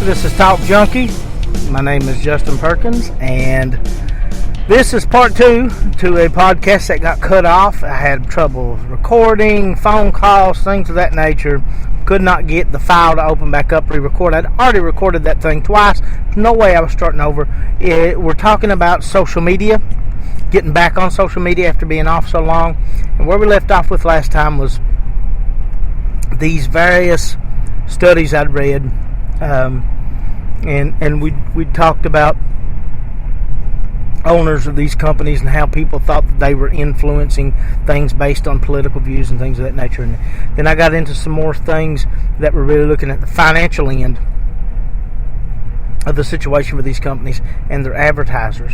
This is Talk Junkie. My name is Justin Perkins, and this is part 2 to a podcast that got cut off. I had trouble recording, phone calls, things of that nature. Could not get the file to open back up, re-record. I'd already recorded that thing twice. There's no way I was starting over. We're talking about social media, getting back on social media after being off so long. And where we left off with last time was these various studies I'd read, and we talked about owners of these companies and how people thought that they were influencing things based on political views and things of that nature. And then I got into some more things that were really looking at the financial end of the situation with these companies and their advertisers.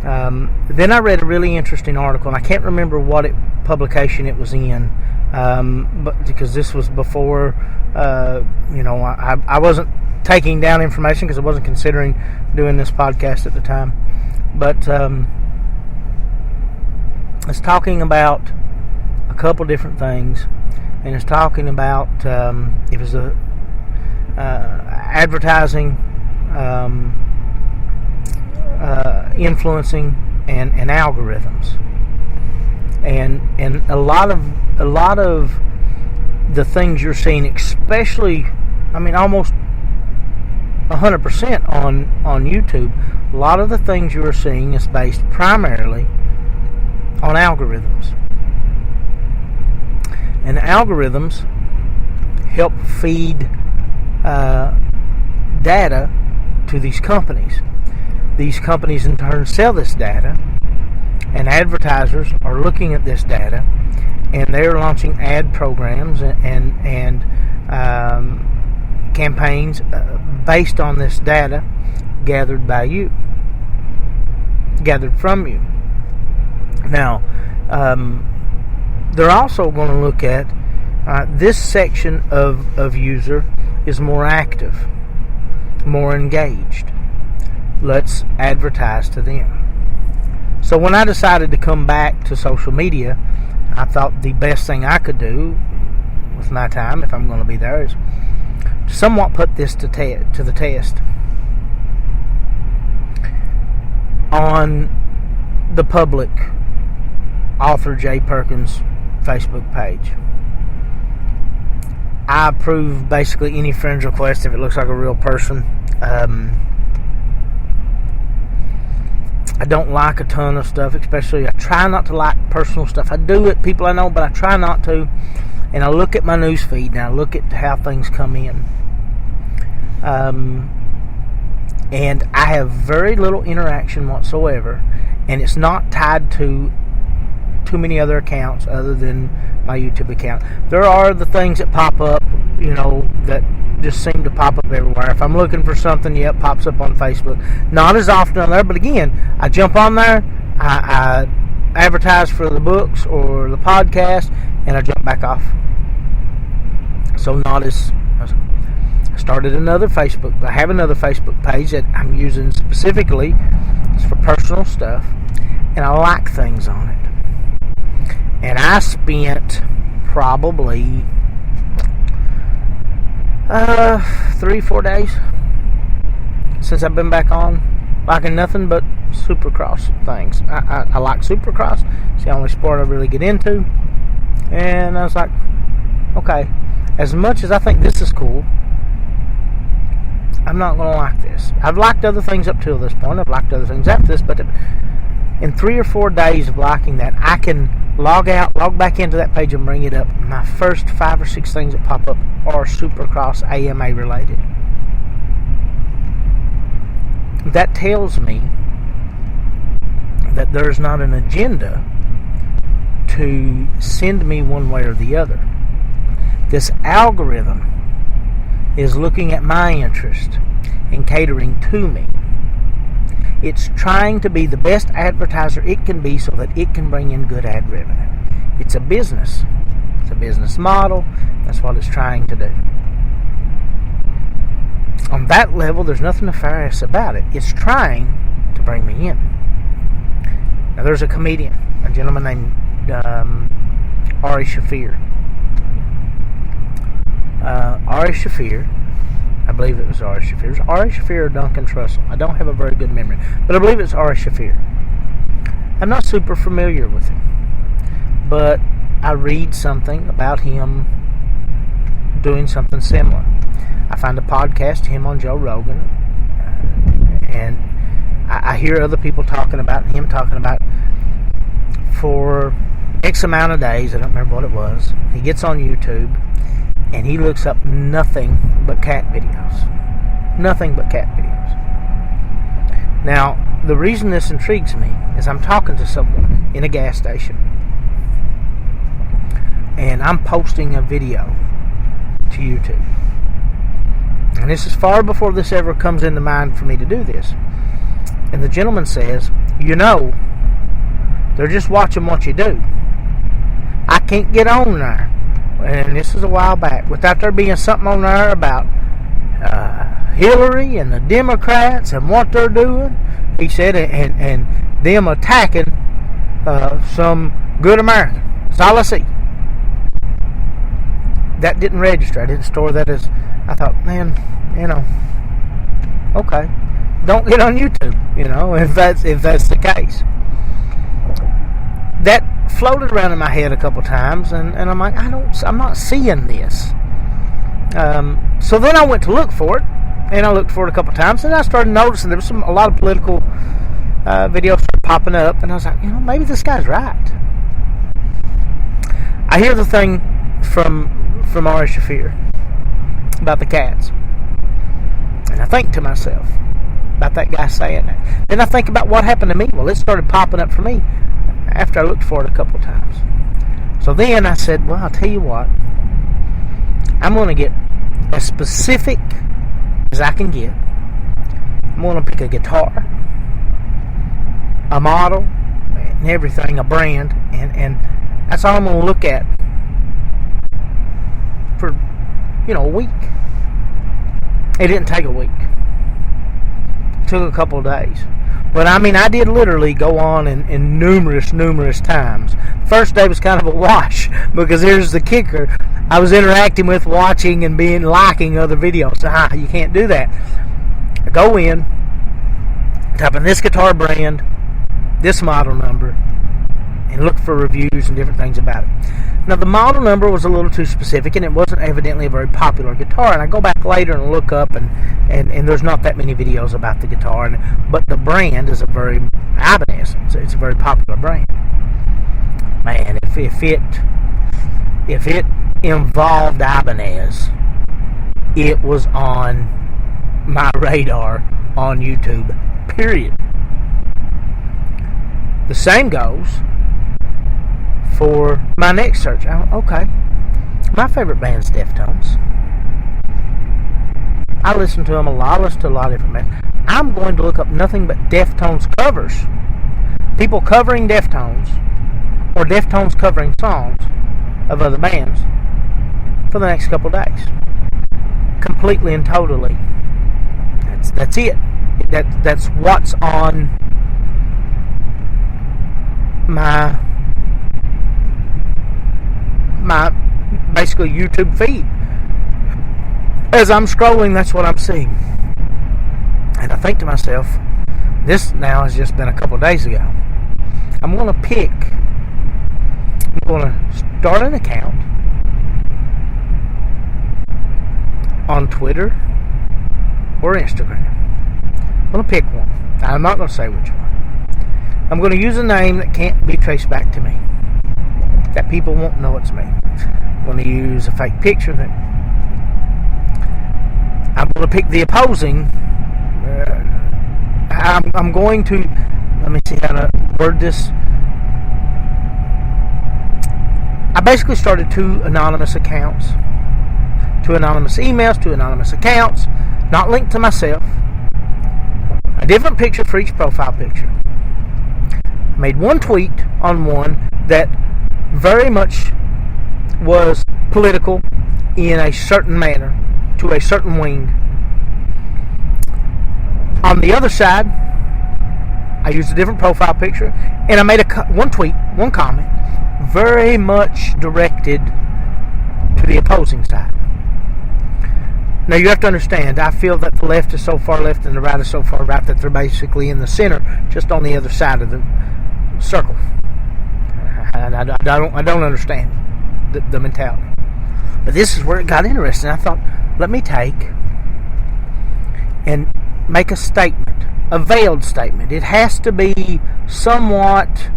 Then I read a really interesting article, and I can't remember what publication it was in, but because this was before, I wasn't taking down information because I wasn't considering doing this podcast at the time. But it's talking about a couple different things, and it's talking about it was advertising, influencing, and algorithms, and a lot of the things you're seeing, especially, almost 100% on YouTube. A lot of the things you are seeing is based primarily on algorithms. And algorithms help feed data to these companies. These companies in turn sell this data, and advertisers are looking at this data, and they're launching ad programs and campaigns based on this data gathered from you. Now, they're also going to look at this section of user is more active, more engaged. Let's advertise to them. So when I decided to come back to social media, I thought the best thing I could do with my time, if I'm going to be there, is somewhat put this to the test on the public Author J. Perkins Facebook page. I approve basically any friend request if it looks like a real person. I don't like a ton of stuff, especially I try not to like personal stuff. I do it, people I know, but I try not to. And I look at my news feed and I look at how things come in. And I have very little interaction whatsoever, and it's not tied to too many other accounts other than my YouTube account. There are the things that pop up, that just seem to pop up everywhere. If I'm looking for something, it pops up on Facebook. Not as often on there, but again, I jump on there, I advertise for the books or the podcast, and I jump back off. So not as... I started another Facebook. I have another Facebook page that I'm using specifically. It's for personal stuff, and I like things on it. And I spent probably 3-4 days since I've been back on, liking nothing but Supercross things. I like Supercross. It's the only sport I really get into. And I was like, okay, as much as I think this is cool, I'm not going to like this. I've liked other things up till this point. I've liked other things after this, but in 3 or 4 days of liking that, I can log back into that page and bring it up. My first 5 or 6 things that pop up are Supercross AMA related. That tells me that there's not an agenda to send me one way or the other. This algorithm is looking at my interest and catering to me. It's trying to be the best advertiser it can be so that it can bring in good ad revenue. It's a business. It's a business model. That's what it's trying to do. On that level, there's nothing nefarious about it. It's trying to bring me in. Now, there's a comedian, a gentleman named Ari Shaffir. Ari Shaffir I believe it was Ari Shaffir. It was Ari Shaffir or Duncan Trussell. I don't have a very good memory, but I believe it's Ari Shaffir. I'm not super familiar with him, but I read something about him doing something similar. I find a podcast, him on Joe Rogan, and I hear other people talking about him, for X amount of days, I don't remember what it was, he gets on YouTube and he looks up nothing but cat videos. Nothing but cat videos. Now, the reason this intrigues me is I'm talking to someone in a gas station and I'm posting a video to YouTube. And this is far before this ever comes into mind for me to do this. And the gentleman says, they're just watching what you do. I can't get on there. And this is a while back. Without there being something on there about Hillary and the Democrats and what they're doing, he said, and them attacking some good American. That's all I see. That didn't register. I didn't store that as... I thought, man, okay. Don't get on YouTube, if that's the case. That floated around in my head a couple times, and I'm like, I'm not seeing this. So then I went to look for it, and I looked for it a couple times, and I started noticing there was a lot of political videos started popping up, and I was like, maybe this guy's right. I hear the thing from Ari Shaffir about the cats, and I think to myself about that guy saying that. Then I think about what happened to me. Well, it started popping up for me after I looked for it a couple times. So then I said, well, I'll tell you what, I'm going to get as specific as I can get. I'm going to pick a guitar, a model, and everything, a brand, and that's all I'm going to look at for, a week. It didn't take a week. It took a couple of days. But I did literally go on in numerous times. First day was kind of a wash, because here's the kicker. I was interacting with, watching, and liking other videos. You can't do that. I go in, type in this guitar brand, this model number, and look for reviews and different things about it. Now, the model number was a little too specific, and it wasn't evidently a very popular guitar. And I go back later and look up, and there's not that many videos about the guitar. But the brand is Ibanez. It's a very popular brand. Man, if it involved Ibanez, it was on my radar on YouTube, period. The same goes for my next search. Okay, my favorite band's Deftones. I listen to them a lot. I listen to a lot of different bands. I'm going to look up nothing but Deftones covers. People covering Deftones, or Deftones covering songs of other bands for the next couple of days. Completely and totally. That's it. That's what's on my basically YouTube feed. As I'm scrolling, that's what I'm seeing. And I think to myself, this now has just been a couple of days ago. I'm going to start an account on Twitter or Instagram. I'm going to pick one. I'm not going to say which one. I'm going to use a name that can't be traced back to me, that people won't know it's me. I'm going to use a fake picture that I'm going to pick the opposing. I'm going to, let me see how to word this. I basically started 2 anonymous accounts, 2 anonymous emails, 2 anonymous accounts, not linked to myself. A different picture for each profile picture. I made one tweet on one that very much was political in a certain manner to a certain wing. On the other side, I used a different profile picture, and I made one tweet, one comment, very much directed to the opposing side. Now you have to understand, I feel that the left is so far left and the right is so far right that they're basically in the center, just on the other side of the circle. And I don't understand the mentality. But this is where it got interesting. I thought, let me take and make a statement, a veiled statement. It has to be somewhat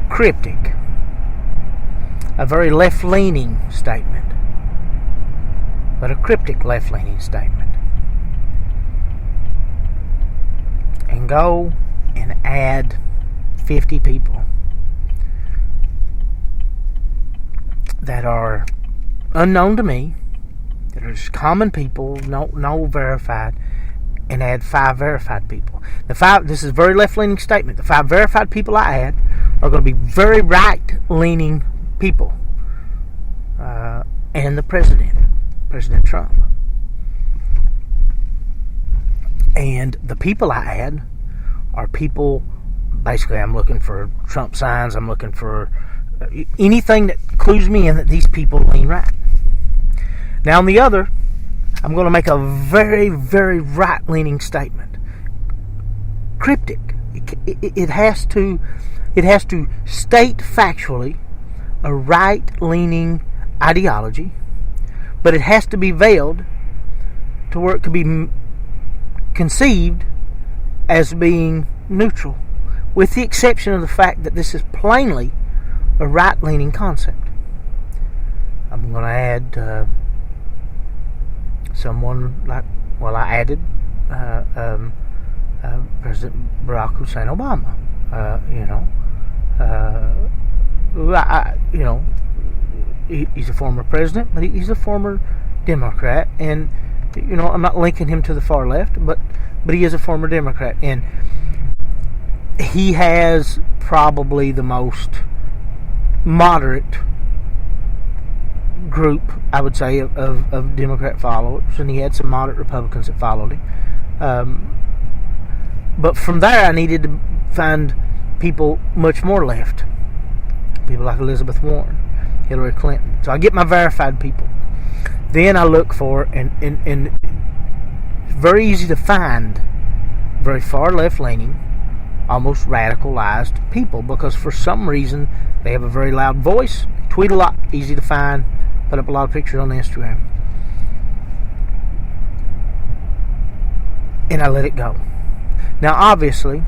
cryptic, a very left-leaning statement, but a cryptic left-leaning statement. And go and add 50 people that are unknown to me, that are just common people, no verified, and add 5 verified people. This is a very left-leaning statement. The 5 verified people I add are going to be very right-leaning people. And the President Trump. And the people I add are people, basically I'm looking for Trump signs, I'm looking for anything that clues me in that these people lean right. Now on the other, I'm going to make a very, very right-leaning statement. Cryptic. It has to state factually a right-leaning ideology, but it has to be veiled to where it could be conceived as being neutral, with the exception of the fact that this is plainly a right-leaning concept. I'm going to add someone like, I added President Barack Hussein Obama. He's a former president, but he's a former Democrat, and I'm not linking him to the far left, but he is a former Democrat, and he has probably the most moderate group, I would say, of Democrat followers, and he had some moderate Republicans that followed him. But from there, I needed to find people much more left, people like Elizabeth Warren, Hillary Clinton. So I get my verified people. Then I look for, and it's very easy to find very far left-leaning, almost radicalized people, because for some reason they have a very loud voice, tweet a lot, easy to find, put up a lot of pictures on Instagram. And I let it go. Now obviously,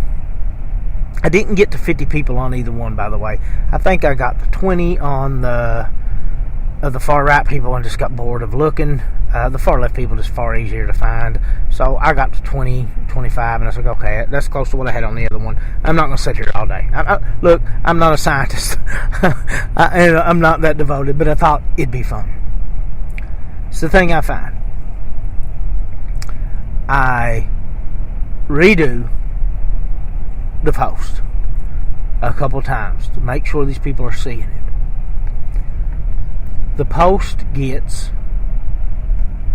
I didn't get to 50 people on either one, by the way. I think I got to 20 on the far right people and just got bored of looking. The far left people just far easier to find. So I got to 20, 25, and I was like, okay, that's close to what I had on the other one. I'm not going to sit here all day. Look, I'm not a scientist. I'm not that devoted, but I thought it'd be fun. It's the thing I find. I redo the post a couple times to make sure these people are seeing it. The post gets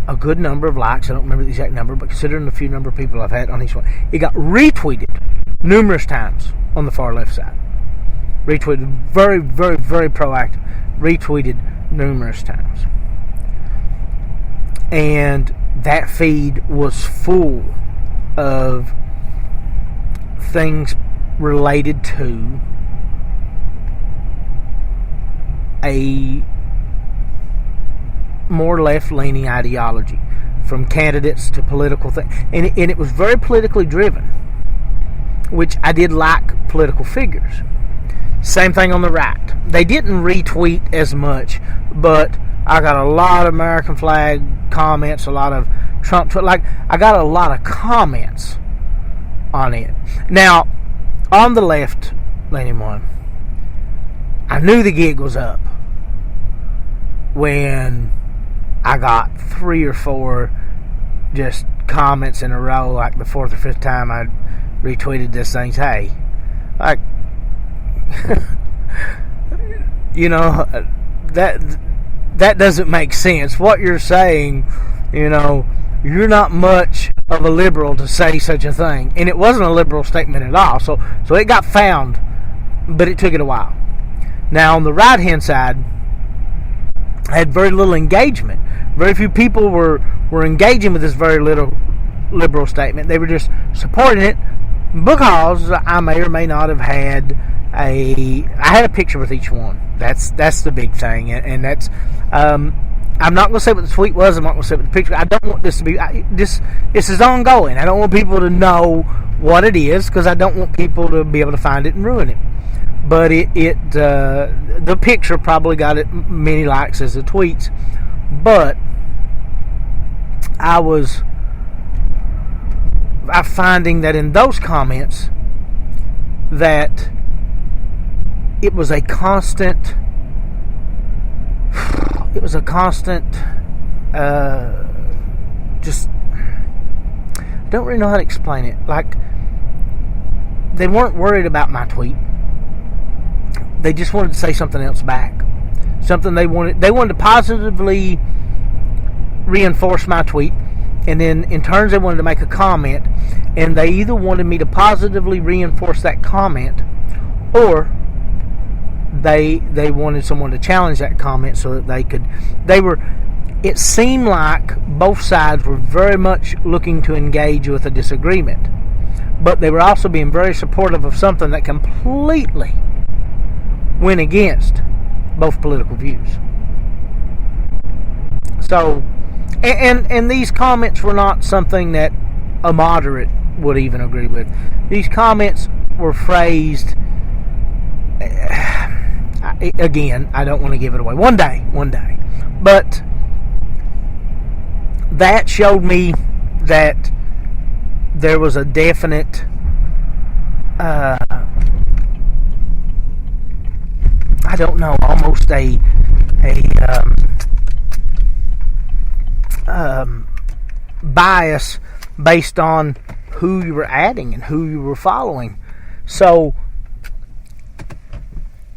a good number of likes. I don't remember the exact number, but considering the few number of people I've had on each one, it got retweeted numerous times on the far left side. Retweeted, very, very, very proactive. Retweeted numerous times. And that feed was full of things related to a more left-leaning ideology, from candidates to political things, and it was very politically driven, which I did like political figures. Same thing on the right. They didn't retweet as much, but I got a lot of American flag comments, a lot of Trump, I got a lot of comments on it. Now, on the left-leaning one, I knew the gig was up when I got 3 or 4 just comments in a row, like the 4th or 5th time I retweeted this thing. Hey, like, that doesn't make sense. What you're saying, you're not much of a liberal to say such a thing. And it wasn't a liberal statement at all. So it got found, but it took it a while. Now, on the right-hand side, had very little engagement. Very few people were engaging with this very little liberal statement. They were just supporting it because I may or may not have had I had a picture with each one. That's the big thing, and that's I'm not going to say what the tweet was. I'm not going to say what the picture. I don't want this to be this is ongoing. I don't want people to know what it is because I don't want people to be able to find it and ruin it. But the picture probably got it many likes as the tweets. But I'm finding that in those comments that it was a constant just I don't really know how to explain it. Like, they weren't worried about my tweet. They just wanted to say something else back. Something they wanted to positively reinforce my tweet, and then in turn they wanted to make a comment, and they either wanted me to positively reinforce that comment, or they wanted someone to challenge that comment so that it seemed like both sides were very much looking to engage with a disagreement, but they were also being very supportive of something that completely went against both political views. So, and these comments were not something that a moderate would even agree with. These comments were phrased, again, I don't want to give it away. One day. But that showed me that there was a definite I don't know, almost a bias based on who you were adding and who you were following. So,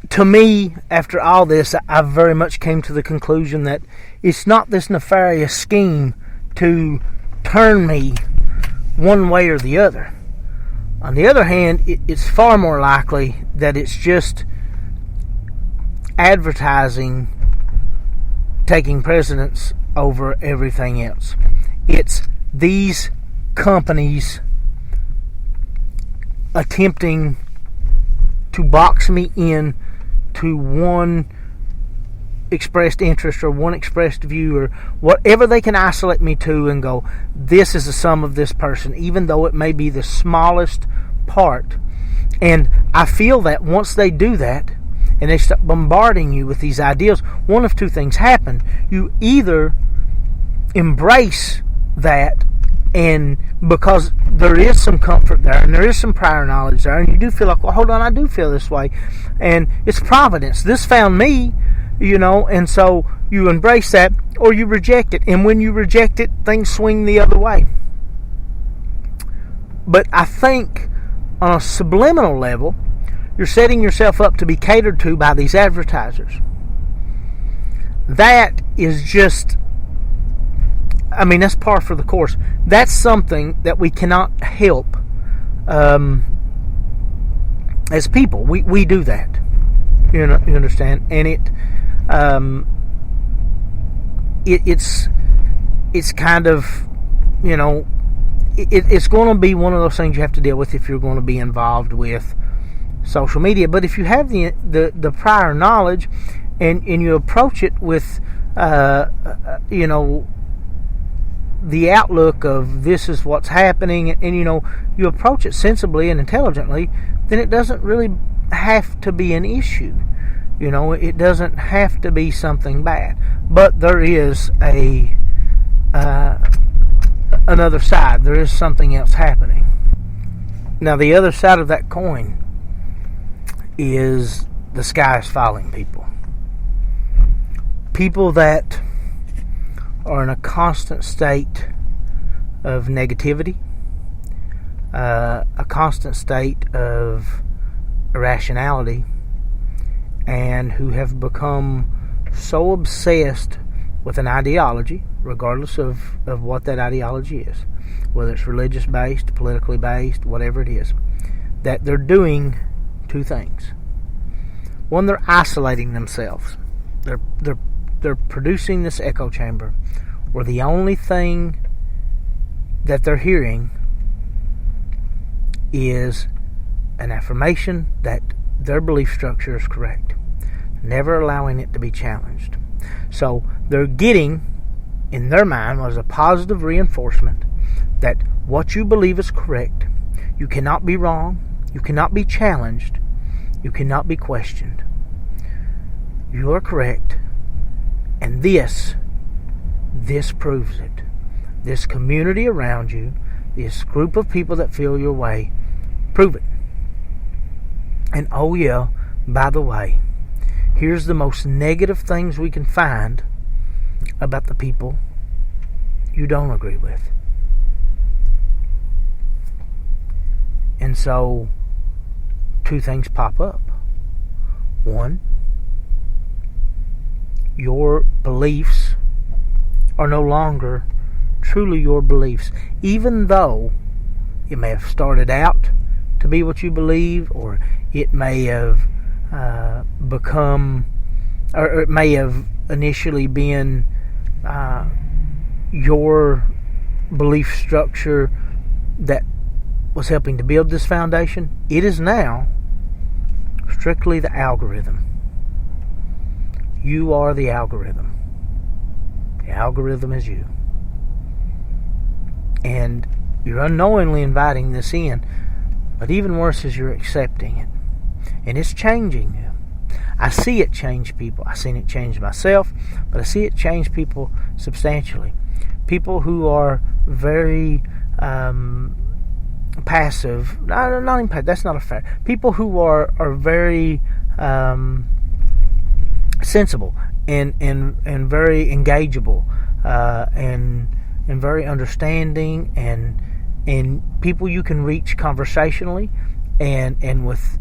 to me, after all this, I very much came to the conclusion that it's not this nefarious scheme to turn me one way or the other. On the other hand, it's far more likely that it's just advertising taking precedence over everything else. It's these companies attempting to box me in to one expressed interest or one expressed view or whatever they can isolate me to and go, this is the sum of this person, even though it may be the smallest part. And I feel that once they do that and they start bombarding you with these ideas, one of two things happen. You either embrace that, and because there is some comfort there and there is some prior knowledge there, and you do feel like, well, hold on, I do feel this way, and it's providence, this found me, and so you embrace that, or you reject it. And when you reject it, things swing the other way. But I think on a subliminal level, you're setting yourself up to be catered to by these advertisers. That is just, that's par for the course. That's something that we cannot help as people. We do that. You understand? And it's kind of, it's going to be one of those things you have to deal with if you're going to be involved with social media. But if you have the prior knowledge and you approach it with the outlook of this is what's happening, and you approach it sensibly and intelligently, then it doesn't really have to be an issue. It doesn't have to be something bad. But there is another side. There is something else happening. Now, the other side of that coin is the sky is falling people. People that are in a constant state of negativity, a constant state of irrationality, and who have become so obsessed with an ideology, regardless of what that ideology is, whether it's religious based, politically based, whatever it is, that they're doing two things. One, they're isolating themselves. They're they're producing this echo chamber where the only thing that they're hearing is an affirmation that their belief structure is correct, never allowing it to be challenged. So they're getting, in their mind, was a positive reinforcement that what you believe is correct. You cannot be wrong. You cannot be challenged. You cannot be questioned. You are correct. And this proves it. This community around you, this group of people that feel your way, prove it. And oh yeah, by the way, here's the most negative things we can find about the people you don't agree with. And so, two things pop up. One, your beliefs are no longer truly your beliefs, even though it may have started out to be what you believe, or it may have become, or it may have initially been your belief structure that was helping to build this foundation. It is now strictly the algorithm. You are the algorithm. The algorithm is you. And you're unknowingly inviting this in. But even worse is you're accepting it. And it's changing you. I see it change people. I've seen it change myself, but I see it change people substantially. People who are very passive, not even passive, that's not a fact. People who are very sensible and very engageable and very understanding and people you can reach conversationally and with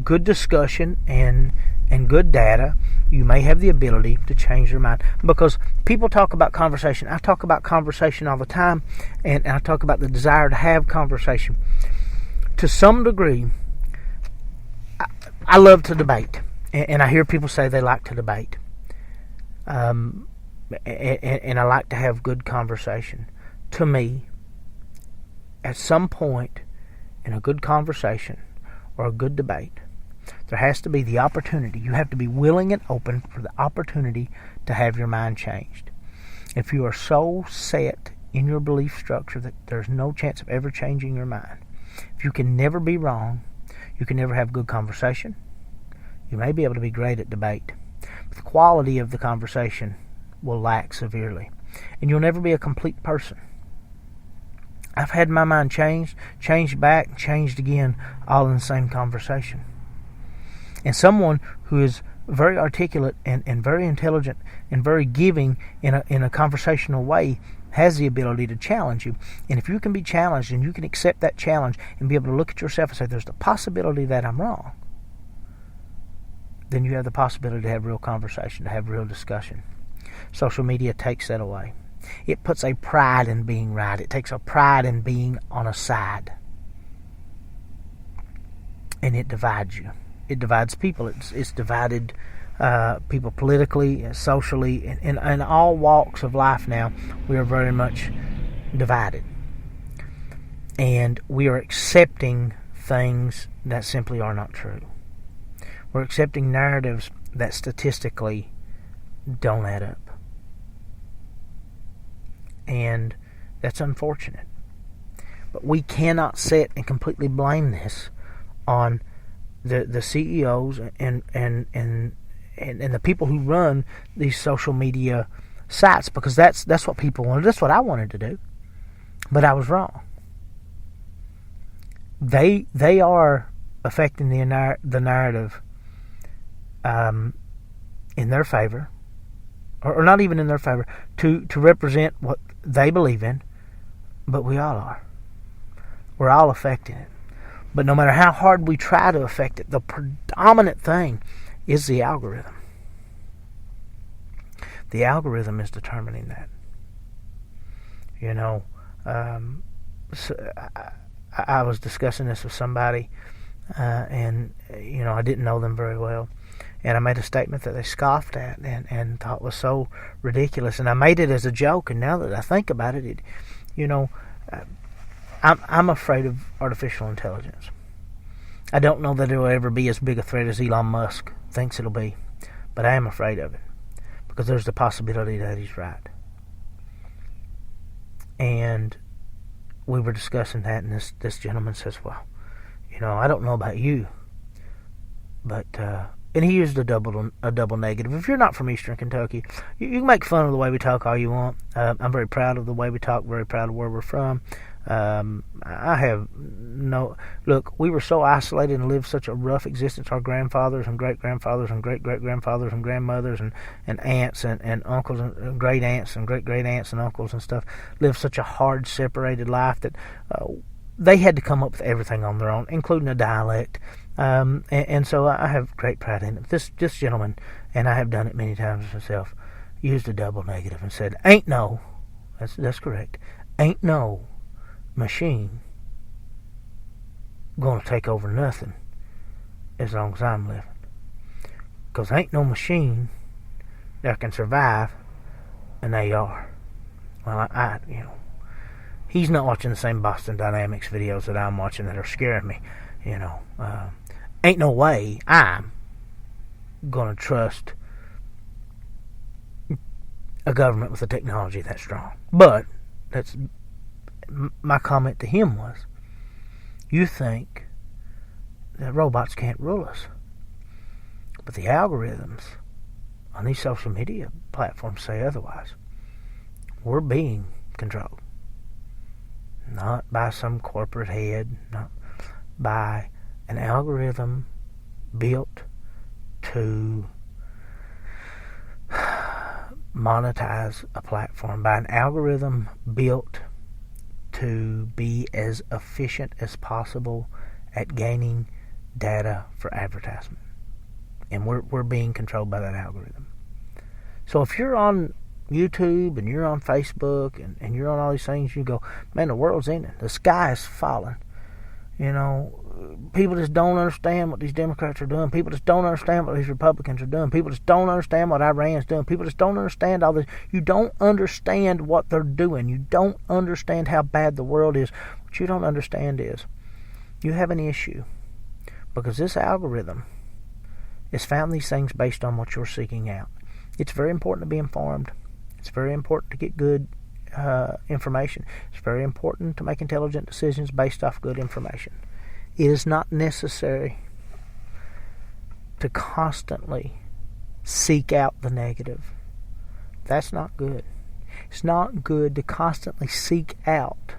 good discussion and good data. You may have the ability to change your mind, because people talk about conversation. I talk about conversation all the time, and I talk about the desire to have conversation. To some degree, I love to debate, and I hear people say they like to debate, and I like to have good conversation. To me, at some point in a good conversation or a good debate, there has to be the opportunity. You have to be willing and open for the opportunity to have your mind changed. If you are so set in your belief structure that there's no chance of ever changing your mind, if you can never be wrong, you can never have good conversation, you may be able to be great at debate, but the quality of the conversation will lack severely, and you'll never be a complete person. I've had my mind changed back, changed again, all in the same conversation. And someone who is very articulate and very intelligent and very giving in a conversational way has the ability to challenge you. And if you can be challenged and you can accept that challenge and be able to look at yourself and say, there's the possibility that I'm wrong, then you have the possibility to have real conversation, to have real discussion. Social media takes that away. It puts a pride in being right. It takes a pride in being on a side. And it divides you. It divides people. It's divided people politically, socially, and in all walks of life now. We are very much divided. And we are accepting things that simply are not true. We're accepting narratives that statistically don't add up. And that's unfortunate. But we cannot sit and completely blame this on the CEOs and the people who run these social media sites, because that's what people wanted. That's what I wanted to do, but I was wrong. They are affecting the narrative in their favor, or not even in their favor, to represent what they believe in. But we all are. We're all affecting it. But no matter how hard we try to affect it, the predominant thing is the algorithm. The algorithm is determining that. You know, so I was discussing this with somebody, and you know, I didn't know them very well, and I made a statement that they scoffed at and thought was so ridiculous. And I made it as a joke, and now that I think about it, I'm afraid of artificial intelligence. I don't know that it will ever be as big a threat as Elon Musk thinks it'll be, but I am afraid of it because there's the possibility that he's right. And we were discussing that, and this gentleman says, well, I don't know about you, but and he used a double negative. If you're not from Eastern Kentucky, you can make fun of the way we talk all you want. I'm very proud of the way we talk, very proud of where we're from. I have no... Look, we were so isolated and lived such a rough existence. Our grandfathers and great-grandfathers and great-great-grandfathers and grandmothers and aunts and uncles and great-aunts and great-great-aunts and uncles and stuff lived such a hard, separated life that they had to come up with everything on their own, including a dialect. And so I have great pride in it. This gentleman, and I have done it many times myself, used a double negative and said, ain't no... That's correct. Ain't no machine gonna take over nothing as long as I'm living, because ain't no machine that can survive an AR. Well, he's not watching the same Boston Dynamics videos that I'm watching that are scaring me. Ain't no way I'm gonna trust a government with a technology that strong. But that's my comment to him was, you think that robots can't rule us, but the algorithms on these social media platforms say otherwise. We're being controlled, not by some corporate head, not by an algorithm built to monetize a platform, by an algorithm built to be as efficient as possible at gaining data for advertisement. And we're being controlled by that algorithm. So if you're on YouTube and you're on Facebook and you're on all these things, you go, man, the world's ending. The sky is falling. People just don't understand what these Democrats are doing. People just don't understand what these Republicans are doing. People just don't understand what Iran's doing. People just don't understand all this. You don't understand what they're doing. You don't understand how bad the world is. What you don't understand is you have an issue because this algorithm has found these things based on what you're seeking out. It's very important to be informed. It's very important to get good information. It's very important to make intelligent decisions based off good information. It is not necessary to constantly seek out the negative. That's not good. It's not good to constantly seek out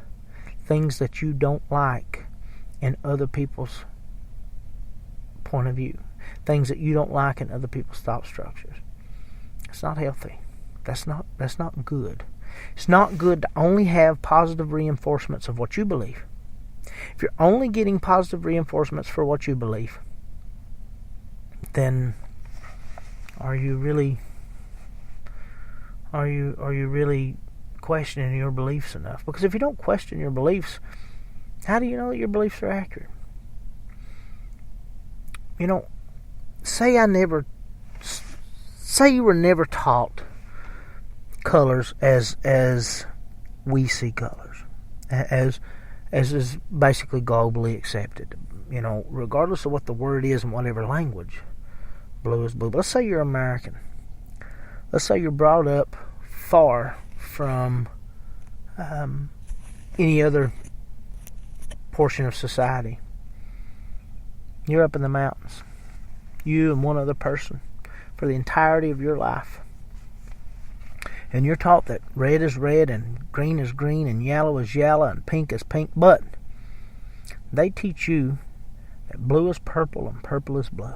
things that you don't like in other people's point of view, things that you don't like in other people's thought structures. It's not healthy. That's not good. It's not good to only have positive reinforcements of what you believe. If you're only getting positive reinforcements for what you believe, then are you really questioning your beliefs enough? Because if you don't question your beliefs, how do you know that your beliefs are accurate? Say you were never taught colors as we see colors, as is basically globally accepted. Regardless of what the word is in whatever language, blue is blue. But let's say you're American. Let's say you're brought up far from any other portion of society. You're up in the mountains. You and one other person for the entirety of your life. And you're taught that red is red and green is green and yellow is yellow and pink is pink. But they teach you that blue is purple and purple is blue.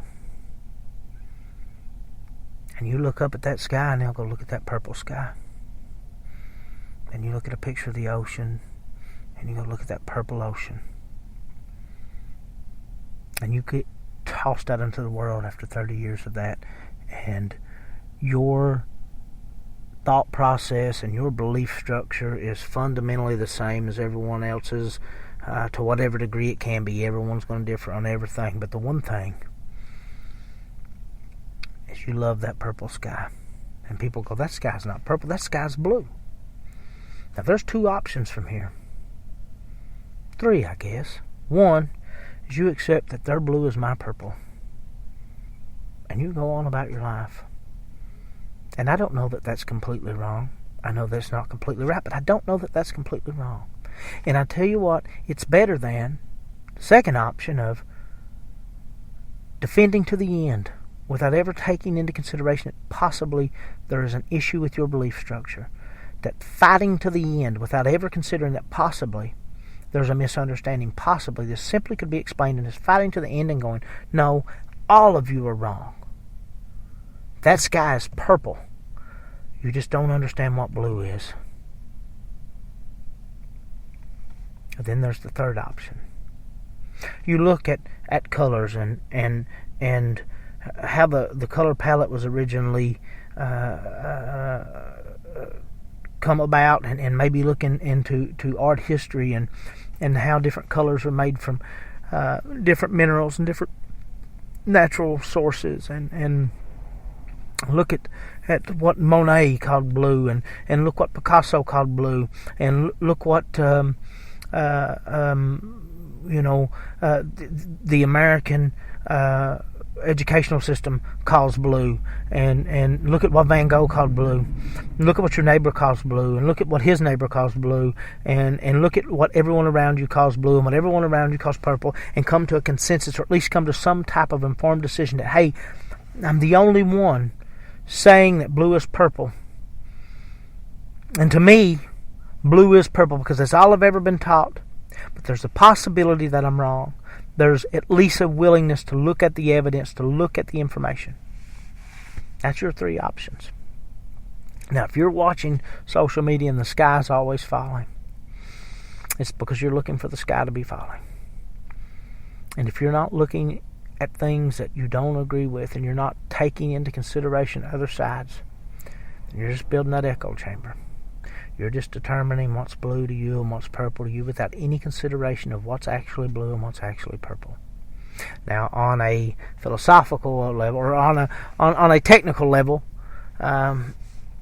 And you look up at that sky and they'll go look at that purple sky. And you look at a picture of the ocean and you go look at that purple ocean. And you get tossed out into the world after 30 years of that. And your thought process and your belief structure is fundamentally the same as everyone else's, to whatever degree it can be. Everyone's going to differ on everything. But the one thing because you love that purple sky. And people go, that sky's not purple, that sky's blue. Now, there's 2 options from here. 3, I guess. 1 is you accept that their blue is my purple. And you go on about your life. And I don't know that that's completely wrong. I know that's not completely right, but I don't know that that's completely wrong. And I tell you what, it's better than the second option of defending to the end without ever taking into consideration that possibly there is an issue with your belief structure. That fighting to the end without ever considering that possibly there's a misunderstanding, possibly this simply could be explained as fighting to the end and going, no, all of you are wrong. That sky is purple. You just don't understand what blue is. And then there's the third option. You look at colors and how the color palette was originally come about, and maybe looking into art history and how different colors are made from different minerals and different natural sources, and look at what Monet called blue, and look what Picasso called blue, and look what the American educational system calls blue, and look at what Van Gogh called blue, and look at what your neighbor calls blue, and look at what his neighbor calls blue, and look at what everyone around you calls blue and what everyone around you calls purple, and come to a consensus, or at least come to some type of informed decision that, hey, I'm the only one saying that blue is purple. And to me, blue is purple because that's all I've ever been taught. But there's a possibility that I'm wrong. There's at least a willingness to look at the evidence, to look at the information. That's your 3 options. Now, if you're watching social media and the sky's always falling, it's because you're looking for the sky to be falling. And if you're not looking at things that you don't agree with, and you're not taking into consideration other sides, then you're just building that echo chamber. You're just determining what's blue to you and what's purple to you without any consideration of what's actually blue and what's actually purple. Now, on a philosophical level, or on a technical level,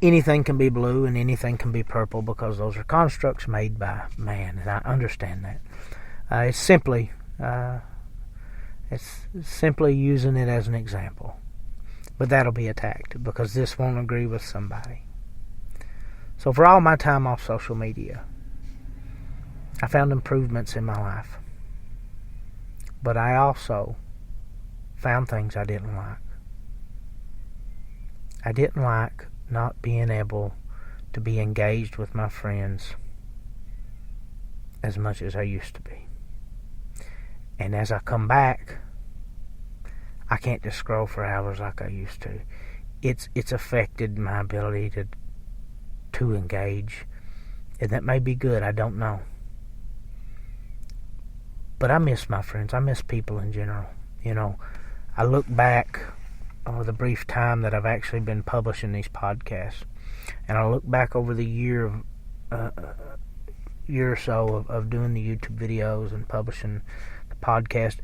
anything can be blue and anything can be purple because those are constructs made by man, and I understand that. It's simply using it as an example. But that'll be attacked because this won't agree with somebody. So for all my time off social media, I found improvements in my life. But I also found things I didn't like. I didn't like not being able to be engaged with my friends as much as I used to be. And as I come back, I can't just scroll for hours like I used to. It's affected my ability to engage. And that may be good, I don't know. But I miss my friends. I miss people in general. You know, I look back over the brief time that I've actually been publishing these podcasts, and I look back over the year or so of doing the YouTube videos and publishing the podcast.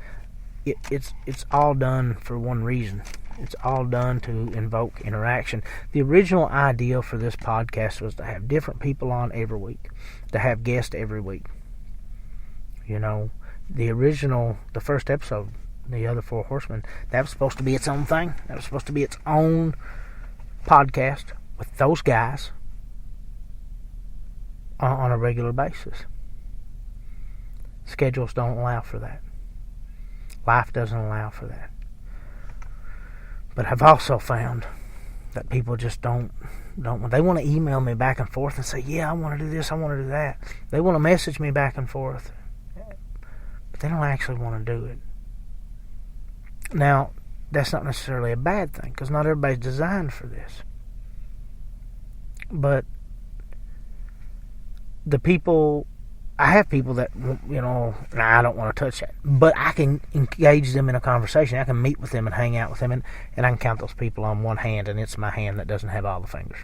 It's all done for one reason. It's all done to invoke interaction. The original idea for this podcast was to have different people on every week, to have guests every week. You know, the first episode, The Other Four Horsemen, that was supposed to be its own thing. That was supposed to be its own podcast with those guys on a regular basis. Schedules don't allow for that. Life doesn't allow for that. But I've also found that people just don't. They want to email me back and forth and say, yeah, I want to do this, I want to do that. They want to message me back and forth. But they don't actually want to do it. Now, that's not necessarily a bad thing, because not everybody's designed for this. But I have people that, you know, I don't want to touch that, but I can engage them in a conversation. I can meet with them and hang out with them, and I can count those people on one hand, and it's my hand that doesn't have all the fingers.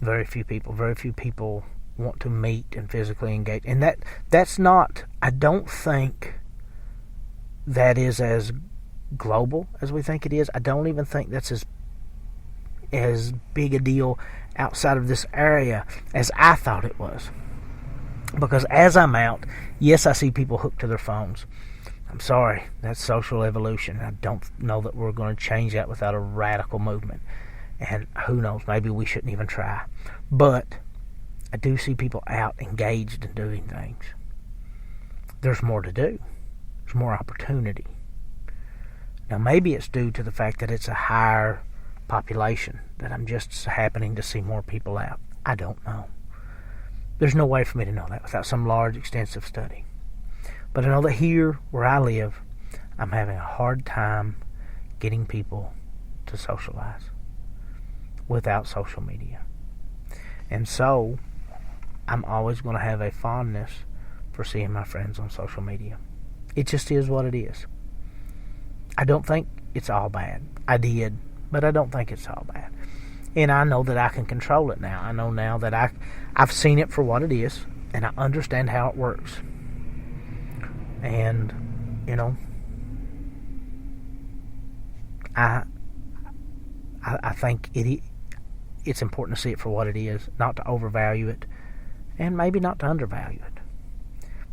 Very few people want to meet and physically engage, and that's not, I don't think that is as global as we think it is. I don't even think that's as big a deal outside of this area as I thought it was. Because as I'm out, yes, I see people hooked to their phones. I'm sorry, that's social evolution. I don't know that we're going to change that without a radical movement. And who knows, maybe we shouldn't even try. But I do see people out engaged in doing things. There's more to do. There's more opportunity. Now, maybe it's due to the fact that it's a higher population, that I'm just happening to see more people out. I don't know. There's no way for me to know that without some large, extensive study. But I know that here, where I live, I'm having a hard time getting people to socialize without social media. And so, I'm always going to have a fondness for seeing my friends on social media. It just is what it is. I don't think it's all bad. I did, but I don't think it's all bad. And I know that I can control it now. I know now that I've seen it for what it is, and I understand how it works. And, I think it's important to see it for what it is, not to overvalue it, and maybe not to undervalue it.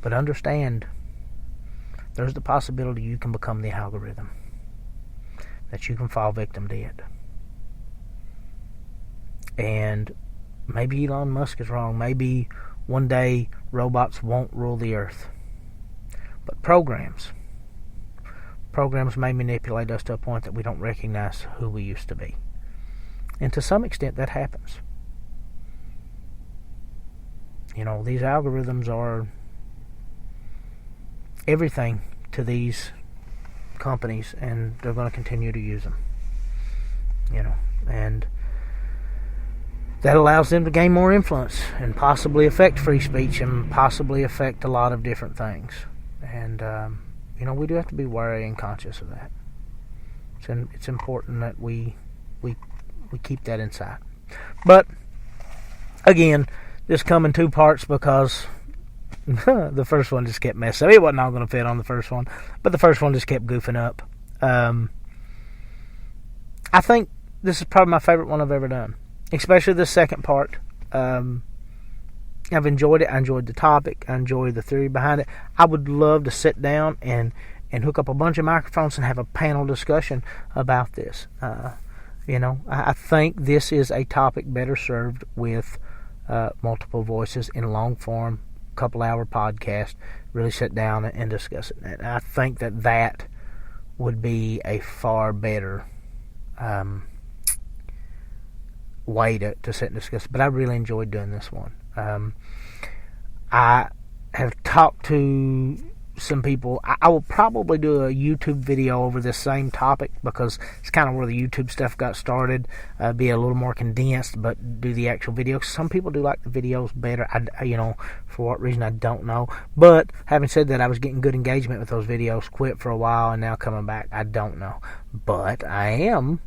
But understand, there's the possibility you can become the algorithm, that you can fall victim to it. And maybe Elon Musk is wrong. Maybe one day robots won't rule the earth. But programs may manipulate us to a point that we don't recognize who we used to be. And to some extent that happens. These algorithms are everything to these companies, and they're going to continue to use them. And that allows them to gain more influence and possibly affect free speech and possibly affect a lot of different things. And, we do have to be wary and conscious of that. It's important that we keep that in sight. But, again, this come in two parts because the first one just kept messing up. It wasn't all going to fit on the first one, but the first one just kept goofing up. I think this is probably my favorite one I've ever done, especially the second part. I've enjoyed it. I enjoyed the topic. I enjoyed the theory behind it. I would love to sit down and hook up a bunch of microphones and have a panel discussion about this. I think this is a topic better served with multiple voices in long form, couple-hour podcast. Really sit down and discuss it. And I think that would be a far better way to sit and discuss it. But I really enjoyed doing this one. I have talked to some people. I will probably do a YouTube video over this same topic because it's kind of where the YouTube stuff got started. Be a little more condensed, but do the actual videos. Some people do like the videos better. For what reason I don't know. But having said that, I was getting good engagement with those videos. Quit for a while and now coming back. I don't know, but I am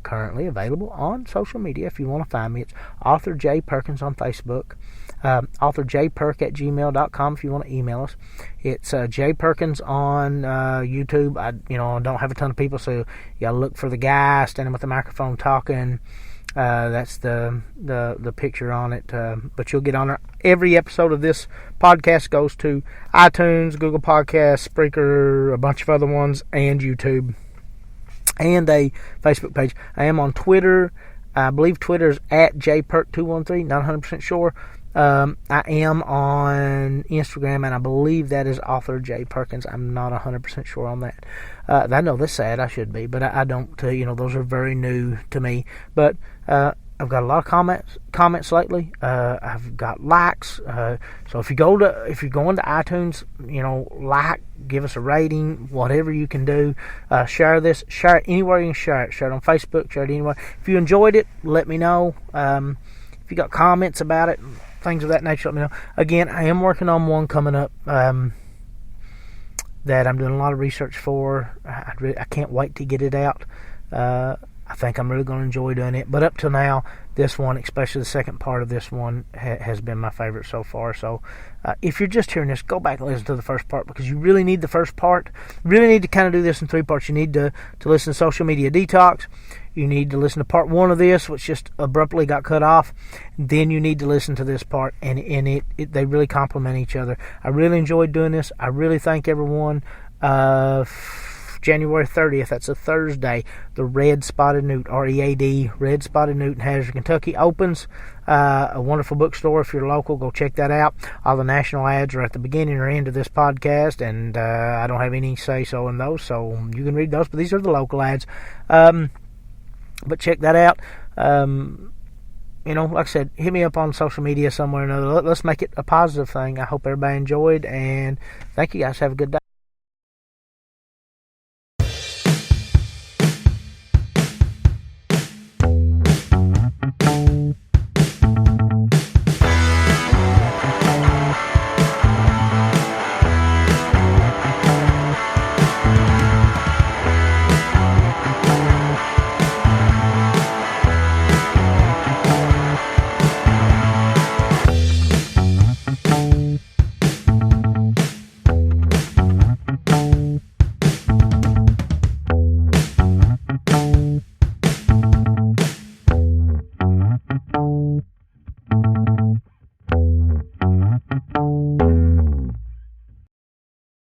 currently available on social media. If you want to find me, it's Author J Perkins on Facebook. AuthorJPerk@gmail.com if you want to email us. It's J Perkins on YouTube. I don't have a ton of people, so you gotta look for the guy standing with the microphone talking. That's the picture on it. But you'll get on there. Every episode of this podcast goes to iTunes, Google Podcasts, Spreaker, a bunch of other ones, and YouTube, and a Facebook page. I am on Twitter. I believe Twitter is @JPerk213. Not 100% sure. I am on Instagram, and I believe that is Author J Perkins. I'm not 100% sure on that. I know that's sad. I should be, but I don't. Those are very new to me. But I've got a lot of comments lately. I've got likes. So if you go into iTunes, give us a rating, whatever you can do. Share this. Share it anywhere you can share it. Share it on Facebook. Share it anywhere. If you enjoyed it, let me know. If you got comments about it, things of that nature, let me know. Again, I am working on one coming up that I'm doing a lot of research for. I can't wait to get it out. I think I'm really going to enjoy doing it. But up till now, this one, especially the second part of this one, has been my favorite so far. So if you're just hearing this, go back and listen to the first part, because you really need the first part. You really need to kind of do this in 3 parts. You need to listen to Social Media Detox. You need to listen to part 1 of this, which just abruptly got cut off. Then you need to listen to this part, and they really complement each other. I really enjoyed doing this. I really thank everyone. January 30th, that's a Thursday, the Red Spotted Newt, READ, Red Spotted Newt in Hazard, Kentucky, opens. A wonderful bookstore. If you're local, go check that out. All the national ads are at the beginning or end of this podcast, and I don't have any say-so in those, so you can read those, but these are the local ads. But check that out. Like I said, hit me up on social media somewhere or another. Let's make it a positive thing. I hope everybody enjoyed, and thank you guys. Have a good day.